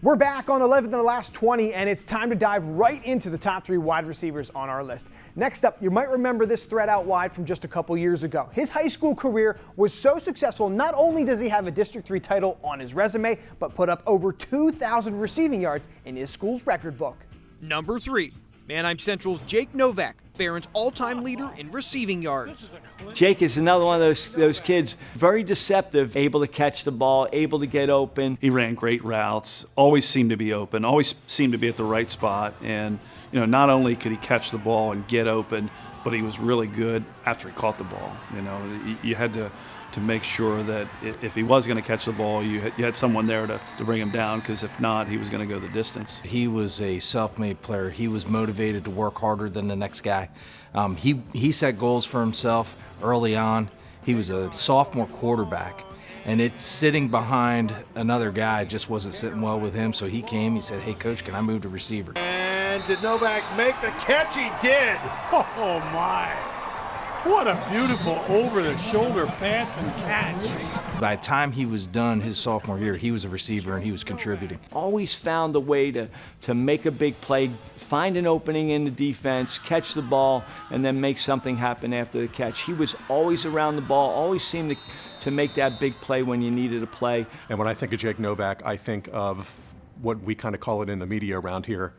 We're back on 11th in the last 20, and it's time to dive right into the top 3 wide receivers on our list. Next up, you might remember this threat out wide from just a couple years ago. His high school career was so successful, not only does he have a District 3 title on his resume, but put up over 2,000 receiving yards in his school's record book. Number 3, Manheim Central's Jake Novak, Barron's all-time leader in receiving yards. Jake is another one of those kids, very deceptive, able to catch the ball, able to get open. He ran great routes, always seemed to be open, always seemed to be at the right spot. And, not only could he catch the ball and get open, but he was really good after he caught the ball. You had to make sure that if he was going to catch the ball, you had someone there to bring him down, because if not, he was going to go the distance. He was a self-made player. He was motivated to work harder than the next guy. He set goals for himself early on. He was a sophomore quarterback, and it's sitting behind another guy just wasn't sitting well with him, so he came, he said, "Hey coach, can I move to receiver?" And did Novak make the catch? He did! Oh my! What a beautiful over-the-shoulder pass and catch. By the time he was done his sophomore year, he was a receiver and he was contributing. Always found a way to make a big play, find an opening in the defense, catch the ball, and then make something happen after the catch. He was always around the ball, always seemed to make that big play when you needed a play. And when I think of Jake Novak, I think of what we kind of call it in the media around here,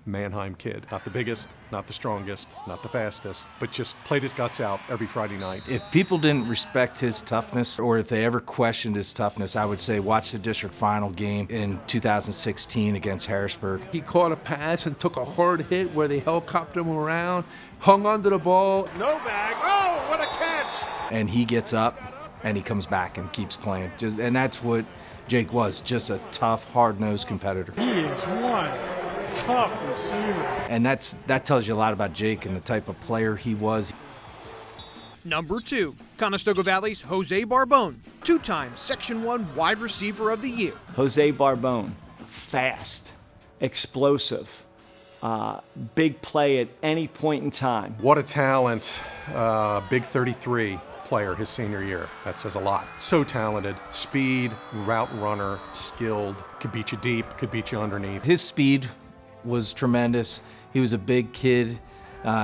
Manheim kid. Not the biggest, not the strongest, not the fastest, but just played his guts out every Friday night. If people didn't respect his toughness, or if they ever questioned his toughness, I would say watch the district final game in 2016 against Harrisburg. He caught a pass and took a hard hit where they helicoptered him around, hung onto the ball. Novak, oh, what a catch! And he gets up and he comes back and keeps playing. And that's what Jake was, just a tough, hard-nosed competitor. He is one tough receiver. And that tells you a lot about Jake and the type of player he was. Number 2, Conestoga Valley's Jose Barbone, 2-time Section 1 Wide Receiver of the Year. Jose Barbone, fast, explosive, big play at any point in time. What a talent, big 33 player his senior year. That says a lot. So talented, speed, route runner, skilled, could beat you deep, could beat you underneath. His speed was tremendous. He was a big kid.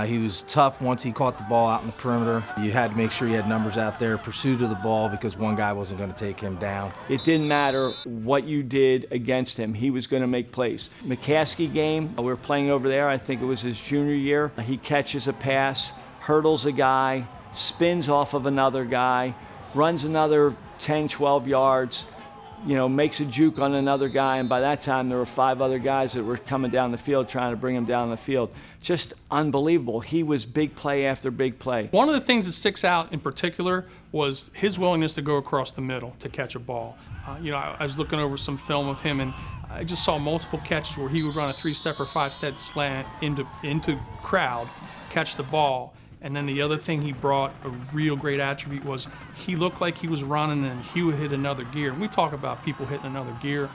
He was tough once he caught the ball out in the perimeter. You had to make sure you had numbers out there, pursuit of the ball, because one guy wasn't going to take him down. It didn't matter what you did against him. He was going to make plays. McCaskey game, we were playing over there. I think it was his junior year. He catches a pass, hurdles a guy, spins off of another guy, runs another 10, 12 yards, makes a juke on another guy, and by that time there were 5 other guys that were coming down the field trying to bring him down the field. Just unbelievable. He was big play after big play. One of the things that sticks out in particular was his willingness to go across the middle to catch a ball. I was looking over some film of him, and I just saw multiple catches where he would run a 3-step or 5-step slant into crowd, catch the ball. And then the other thing he brought, a real great attribute, was he looked like he was running and he would hit another gear. And we talk about people hitting another gear.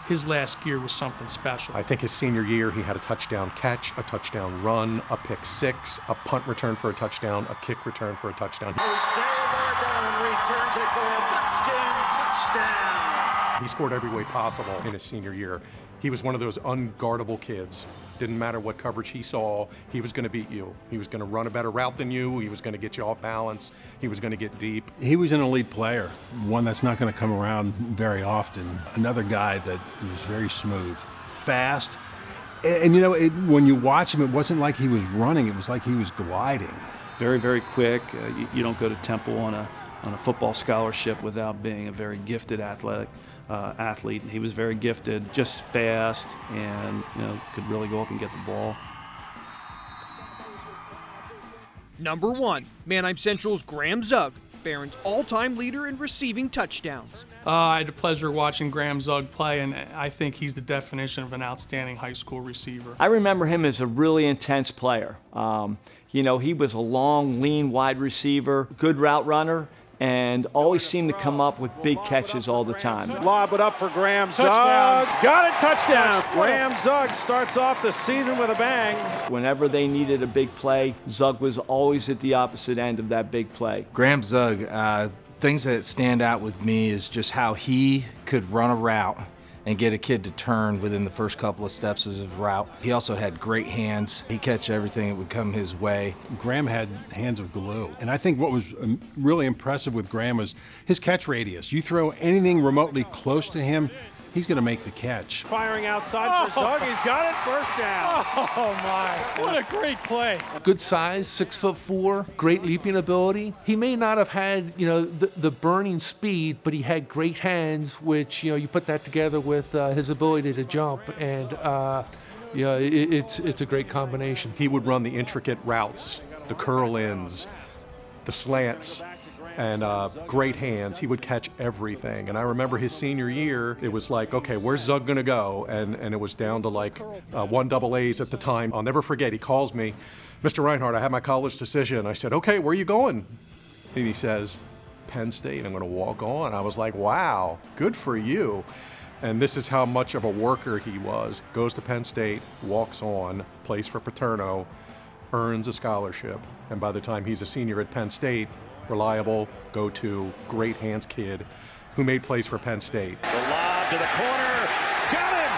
His last gear was something special. I think his senior year, he had a touchdown catch, a touchdown run, a pick 6, a punt return for a touchdown, a kick return for a touchdown. Jose Barbone returns it for a buckskin touchdown. He scored every way possible in his senior year. He was one of those unguardable kids. Didn't matter what coverage he saw, he was going to beat you. He was going to run a better route than you. He was going to get you off balance. He was going to get deep. He was an elite player, one that's not going to come around very often. Another guy that was very smooth, fast. And when you watch him, it wasn't like he was running. It was like he was gliding. Very, very quick. You don't go to Temple on a football scholarship without being a very gifted athlete. He was very gifted, just fast, and could really go up and get the ball. Number 1, Manheim Central's Graham Zug, Barron's all-time leader in receiving touchdowns. I had the pleasure of watching Graham Zug play, and I think he's the definition of an outstanding high school receiver. I remember him as a really intense player. He was a long, lean wide receiver, good route runner, and always seemed to come up with big catches all the time. Lob it up for Graham Zug. Got it, touchdown. Graham Zug starts off the season with a bang. Whenever they needed a big play, Zug was always at the opposite end of that big play. Graham Zug, things that stand out with me is just how he could run a route and get a kid to turn within the first couple of steps of his route. He also had great hands. He'd catch everything that would come his way. Graham had hands of glue. And I think what was really impressive with Graham was his catch radius. You throw anything remotely close to him, he's going to make the catch. Firing outside for Zug. He's got it. First down. Oh, my. What a great play. Good size, 6'4", great leaping ability. He may not have had, the burning speed, but he had great hands, which, you put that together with his ability to jump, and it's a great combination. He would run the intricate routes, the curl-ins, the slants, and great hands. He would catch everything. And I remember his senior year, it was like, okay, where's Zug gonna go? And it was down to like 1 AA at the time. I'll never forget, he calls me, Mr. Reinhardt, I have my college decision. I said, okay, where are you going? And he says, Penn State, I'm gonna walk on. I was like, wow, good for you. And this is how much of a worker he was. Goes to Penn State, walks on, plays for Paterno, earns a scholarship. And by the time he's a senior at Penn State, reliable, go-to, great hands kid who made plays for Penn State. The lob to the corner, got him!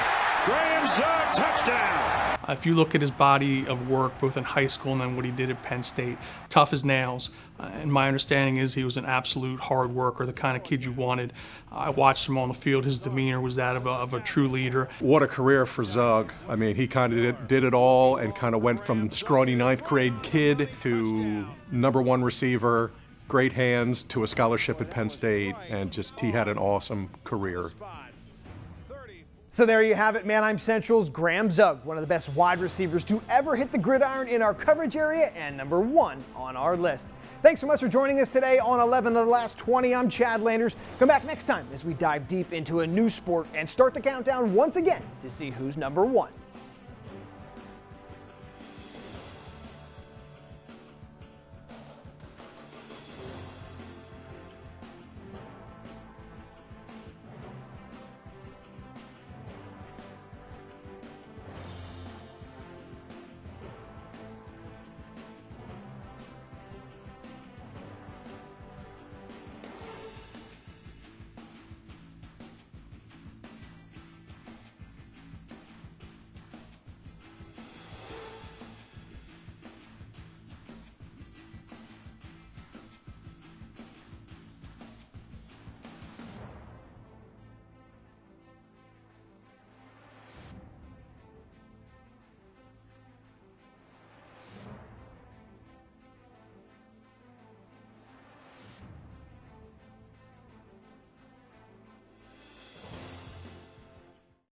Graham Zug, touchdown! If you look at his body of work, both in high school and then what he did at Penn State, tough as nails. And my understanding is he was an absolute hard worker, the kind of kid you wanted. I watched him on the field. His demeanor was that of a true leader. What a career for Zug. I mean, he kind of did it all and kind of went from scrawny 9th grade kid to #1 receiver, great hands, to a scholarship at Penn State, and just he had an awesome career. So there you have it, Manheim Central's Graham Zug, one of the best wide receivers to ever hit the gridiron in our coverage area and #1 on our list. Thanks so much for joining us today on 11 of the Last 20. I'm Chad Landers. Come back next time as we dive deep into a new sport and start the countdown once again to see who's #1.